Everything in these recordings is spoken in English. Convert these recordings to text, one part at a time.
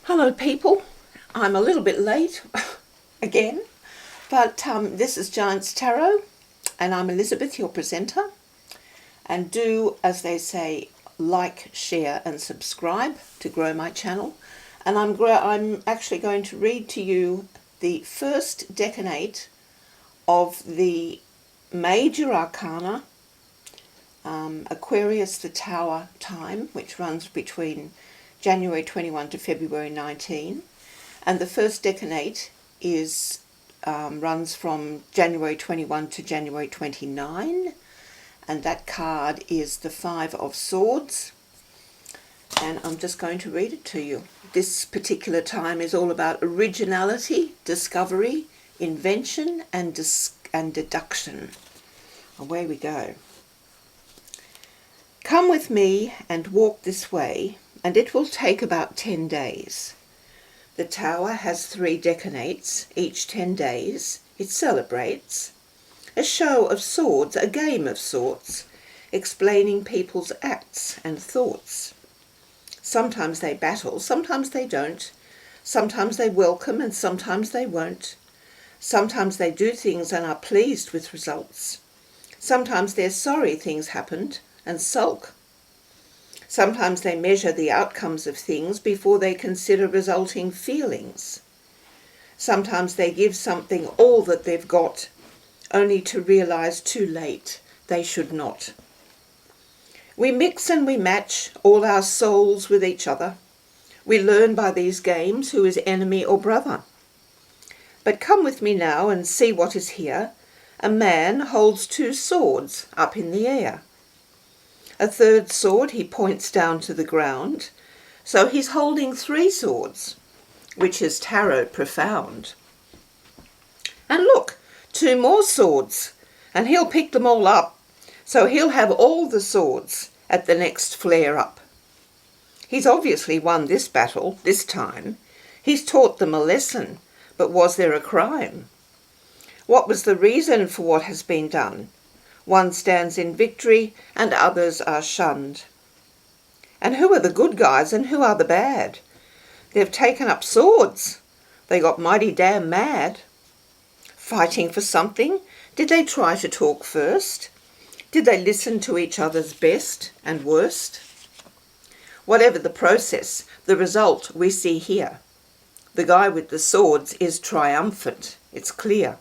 Hello people, I'm a little bit late again, but this is Giant's Tarot and I'm Elizabeth, your presenter, and do, as they say, like, share and subscribe to grow my channel. And I'm actually going to read to you the first decanate of the major arcana, Aquarius the Tower time, which runs between January 21 to February 19, and the first decanate is runs from January 21 to January 29, and that card is the Five of Swords, and I'm just going to read it to you. This particular time is all about originality, discovery, invention, and deduction. Away we go. Come with me and walk this way, and it will take about 10 days. The tower has 3 decanates, each 10 days. It celebrates a show of swords, a game of sorts, explaining people's acts and thoughts. Sometimes they battle, sometimes they don't. Sometimes they welcome and sometimes they won't. Sometimes they do things and are pleased with results. Sometimes they're sorry things happened and sulk. Sometimes they measure the outcomes of things before they consider resulting feelings. Sometimes they give something all that they've got, only to realize too late they should not. We mix and we match all our souls with each other. We learn by these games who is enemy or brother. But come with me now and see what is here. A man holds 2 swords up in the air. A third sword he points down to the ground, so he's holding 3 swords, which is tarot profound. And look, 2 more swords, and he'll pick them all up, so he'll have all the swords at the next flare up. He's obviously won this battle, this time. He's taught them a lesson, but was there a crime? What was the reason for what has been done? One stands in victory and others are shunned. And who are the good guys and who are the bad? They've taken up swords. They got mighty damn mad. Fighting for something? Did they try to talk first? Did they listen to each other's best and worst? Whatever the process, the result we see here. The guy with the swords is triumphant, it's clear.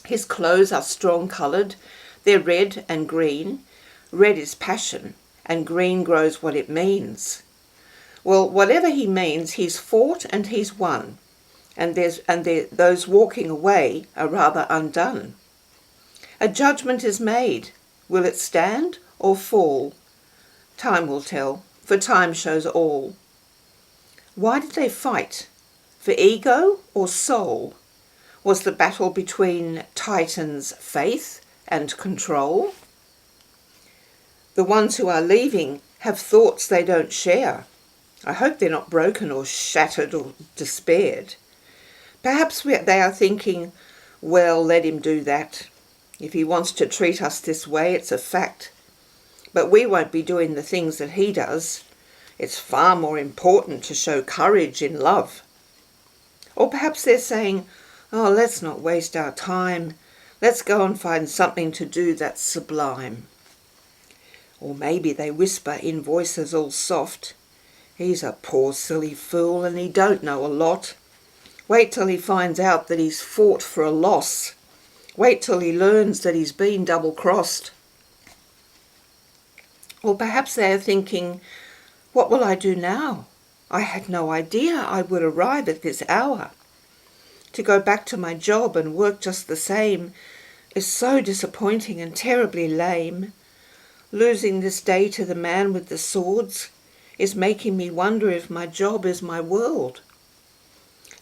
His clothes are strong-coloured. They're red and green. Red is passion, and green grows what it means. Well, whatever he means, he's fought and he's won, and those walking away are rather undone. A judgment is made. Will it stand or fall? Time will tell, for time shows all. Why did they fight? For ego or soul? Was the battle between Titans' faith and control? The ones who are leaving have thoughts they don't share. I hope they're not broken or shattered or despaired. Perhaps they are thinking, well, let him do that. If he wants to treat us this way, it's a fact. But we won't be doing the things that he does. It's far more important to show courage in love. Or perhaps they're saying, oh, let's not waste our time. Let's go and find something to do that's sublime. Or maybe they whisper in voices all soft, he's a poor silly fool and he don't know a lot. Wait till he finds out that he's fought for a loss. Wait till he learns that he's been double-crossed. Or perhaps they are thinking, what will I do now? I had no idea I would arrive at this hour. To go back to my job and work just the same is so disappointing and terribly lame. Losing this day to the man with the swords is making me wonder if my job is my world.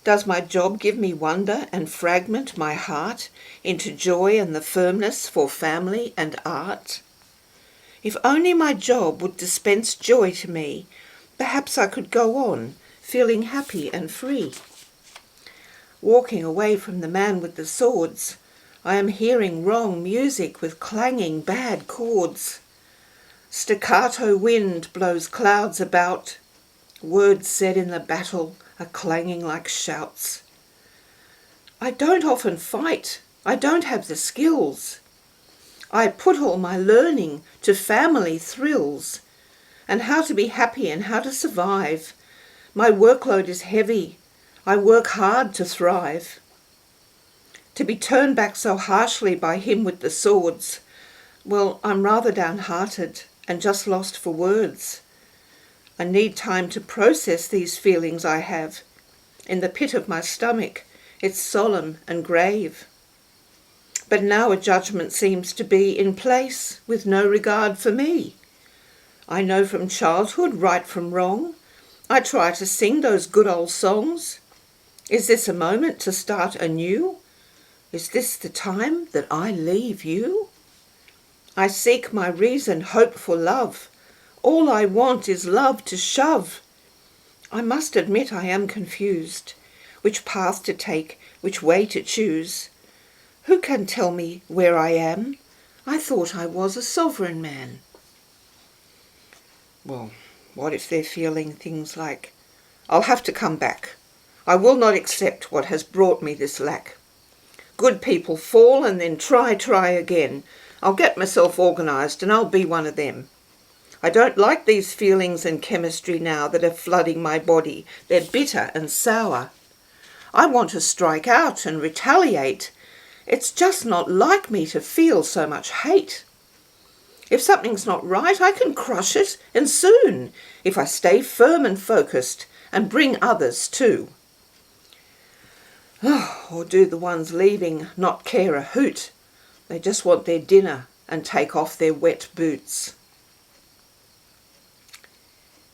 Does my job give me wonder and fragment my heart into joy and the firmness for family and art? If only my job would dispense joy to me, perhaps I could go on, feeling happy and free. Walking away from the man with the swords, I am hearing wrong music with clanging bad chords. Staccato wind blows clouds about. Words said in the battle are clanging like shouts. I don't often fight. I don't have the skills. I put all my learning to family thrills and how to be happy and how to survive. My workload is heavy. I work hard to thrive. To be turned back so harshly by him with the swords, well, I'm rather downhearted and just lost for words. I need time to process these feelings I have. In the pit of my stomach, it's solemn and grave. But now a judgment seems to be in place with no regard for me. I know from childhood right from wrong. I try to sing those good old songs. Is this a moment to start anew? Is this the time that I leave you? I seek my reason, hope for love. All I want is love to shove. I must admit I am confused. Which path to take, which way to choose. Who can tell me where I am? I thought I was a sovereign man. Well, what if they're feeling things like, I'll have to come back. I will not accept what has brought me this lack. Good people fall and then try again. I'll get myself organised and I'll be one of them. I don't like these feelings and chemistry now that are flooding my body. They're bitter and sour. I want to strike out and retaliate. It's just not like me to feel so much hate. If something's not right, I can crush it, and soon, if I stay firm and focused and bring others too. Or do the ones leaving not care a hoot? They just want their dinner and take off their wet boots.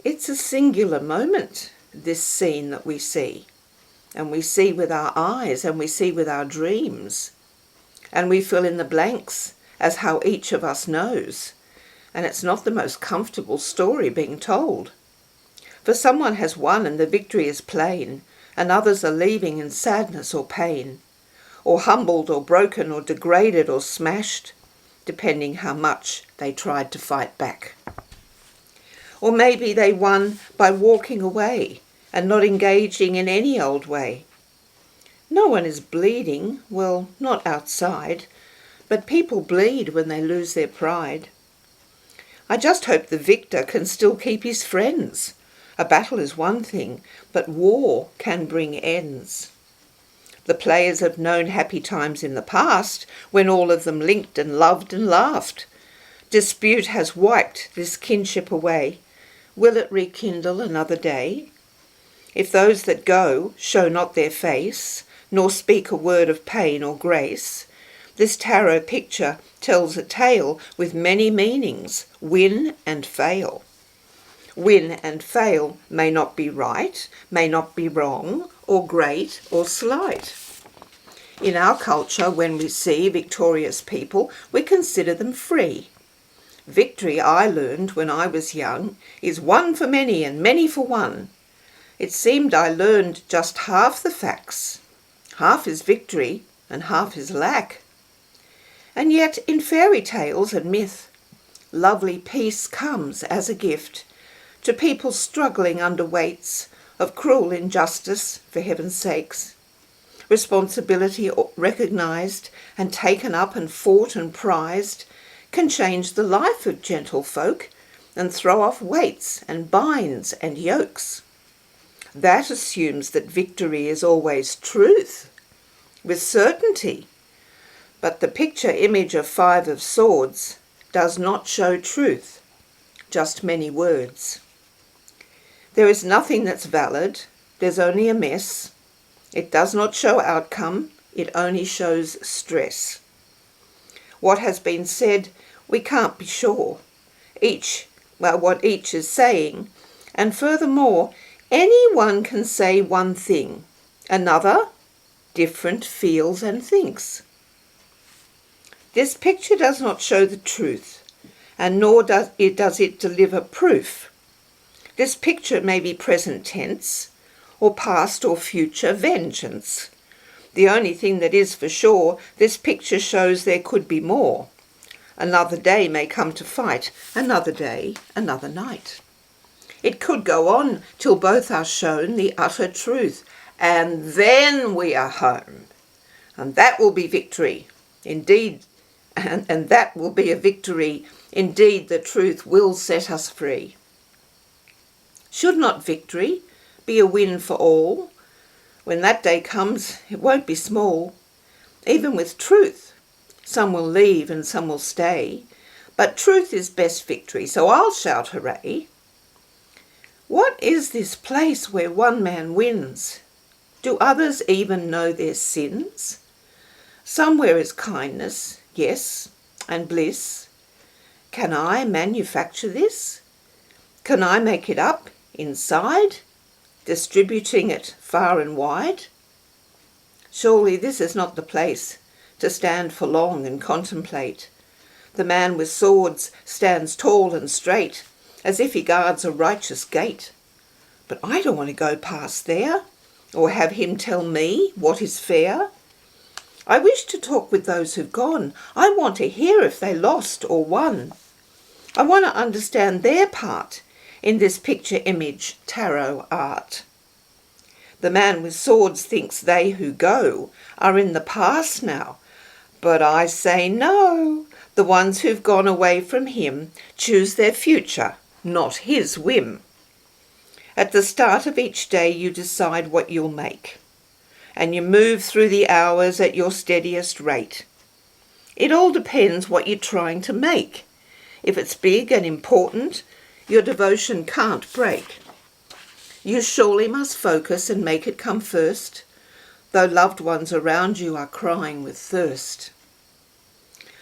It's a singular moment, this scene that we see. And we see with our eyes and we see with our dreams. And we fill in the blanks as how each of us knows. And it's not the most comfortable story being told. For someone has won and the victory is plain, and others are leaving in sadness or pain, or humbled or broken or degraded or smashed, depending how much they tried to fight back. Or maybe they won by walking away and not engaging in any old way. No one is bleeding, well, not outside, but people bleed when they lose their pride. I just hope the victor can still keep his friends. A battle is one thing, but war can bring ends. The players have known happy times in the past, when all of them linked and loved and laughed. Dispute has wiped this kinship away. Will it rekindle another day? If those that go show not their face, nor speak a word of pain or grace, this tarot picture tells a tale with many meanings, win and fail. Win and fail may not be right, may not be wrong, or great or slight. In our culture, when we see victorious people, we consider them free. Victory, I learned when I was young, is one for many and many for one. It seemed I learned just half the facts. Half is victory and half is lack. And yet in fairy tales and myth, lovely peace comes as a gift to people struggling under weights of cruel injustice, for heaven's sakes. Responsibility recognised and taken up and fought and prized can change the life of gentle folk and throw off weights and binds and yokes. That assumes that victory is always truth, with certainty. But the picture image of 5 of Swords does not show truth, just many words. There is nothing that's valid, there's only a mess. It does not show outcome, it only shows stress. What has been said, we can't be sure. What each is saying, and furthermore, anyone can say one thing, another different feels and thinks. This picture does not show the truth, and nor does it deliver proof. This picture may be present tense, or past or future vengeance. The only thing that is for sure, this picture shows there could be more. Another day may come to fight, another day, another night. It could go on till both are shown the utter truth, and then we are home. And that will be victory. Indeed, and that will be a victory. Indeed, the truth will set us free. Should not victory be a win for all? When that day comes, it won't be small. Even with truth, some will leave and some will stay. But truth is best victory, so I'll shout hooray. What is this place where one man wins? Do others even know their sins? Somewhere is kindness, yes, and bliss. Can I manufacture this? Can I make it up inside, distributing it far and wide? Surely this is not the place to stand for long and contemplate. The man with swords stands tall and straight, as if he guards a righteous gate. But I don't want to go past there, or have him tell me what is fair. I wish to talk with those who've gone. I want to hear if they lost or won. I want to understand their part in this picture image tarot art. The man with swords thinks they who go are in the past now, but I say no. The ones who've gone away from him choose their future, not his whim. At the start of each day you decide what you'll make, and you move through the hours at your steadiest rate. It all depends what you're trying to make. If it's big and important, your devotion can't break. You surely must focus and make it come first, though loved ones around you are crying with thirst.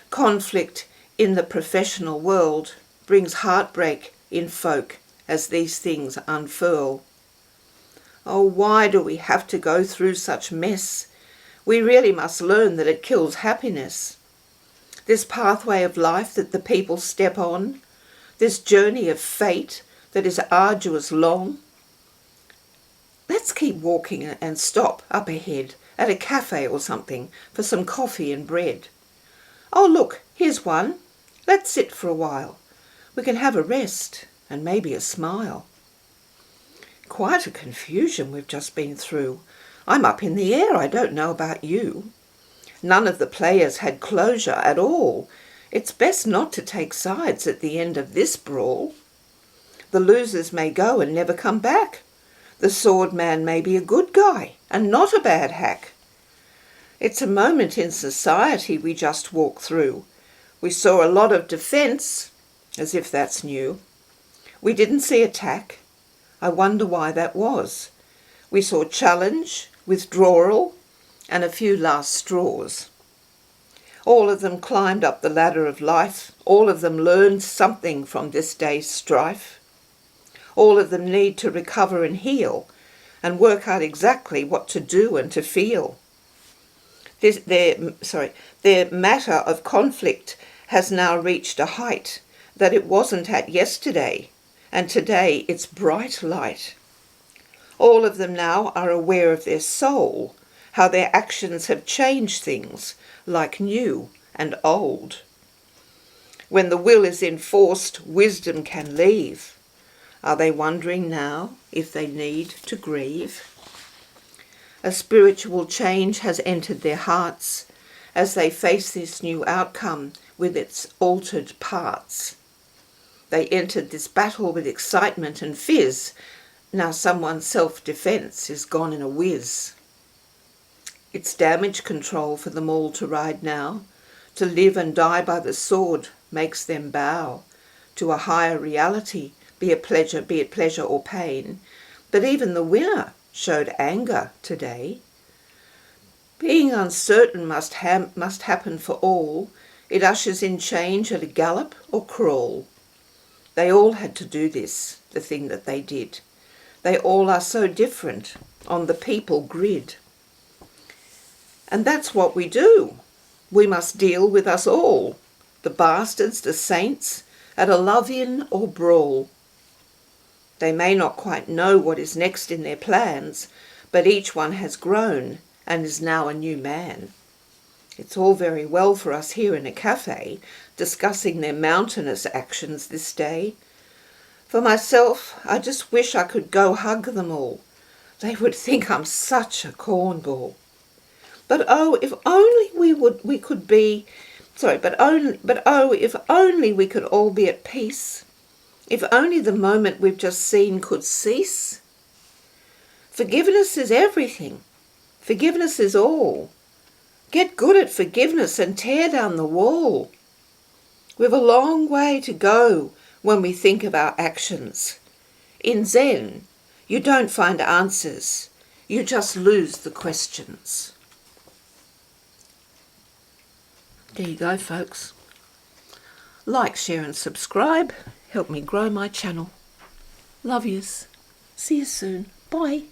Conflict in the professional world brings heartbreak in folk as these things unfurl. Oh, why do we have to go through such mess? We really must learn that it kills happiness. This pathway of life that the people step on, this journey of fate that is arduous long. Let's keep walking and stop up ahead at a cafe or something for some coffee and bread. Oh, look, here's one. Let's sit for a while. We can have a rest and maybe a smile. Quite a confusion we've just been through. I'm up in the air, I don't know about you. None of the players had closure at all. It's best not to take sides at the end of this brawl. The losers may go and never come back. The sword man may be a good guy and not a bad hack. It's a moment in society we just walked through. We saw a lot of defence, as if that's new. We didn't see attack. I wonder why that was. We saw challenge, withdrawal, and a few last straws. All of them climbed up the ladder of life. All of them learned something from this day's strife. All of them need to recover and heal and work out exactly what to do and to feel. Their matter of conflict has now reached a height that it wasn't at yesterday, and today it's bright light. All of them now are aware of their soul, how their actions have changed things, like new and old. When the will is enforced, wisdom can leave. Are they wondering now if they need to grieve? A spiritual change has entered their hearts as they face this new outcome with its altered parts. They entered this battle with excitement and fizz. Now someone's self-defense is gone in a whiz. It's damage control for them all to ride now. To live and die by the sword makes them bow to a higher reality, be it pleasure or pain. But even the winner showed anger today. Being uncertain must happen for all. It ushers in change at a gallop or crawl. They all had to do this, the thing that they did. They all are so different on the people grid. And that's what we do. We must deal with us all, the bastards, the saints, at a love-in or brawl. They may not quite know what is next in their plans, but each one has grown and is now a new man. It's all very well for us here in a cafe discussing their mountainous actions this day, For myself, I just wish I could go hug them all. They would think I'm such a cornball. But oh, if only we could be, but oh, if only we could all be at peace. If only the moment we've just seen could cease. Forgiveness is everything. Forgiveness is all. Get good at forgiveness and tear down the wall. We've a long way to go when we think of our actions. In Zen, you don't find answers. You just lose the questions. There you go, folks. Like, share and subscribe. Help me grow my channel. Love yous. See you soon. Bye.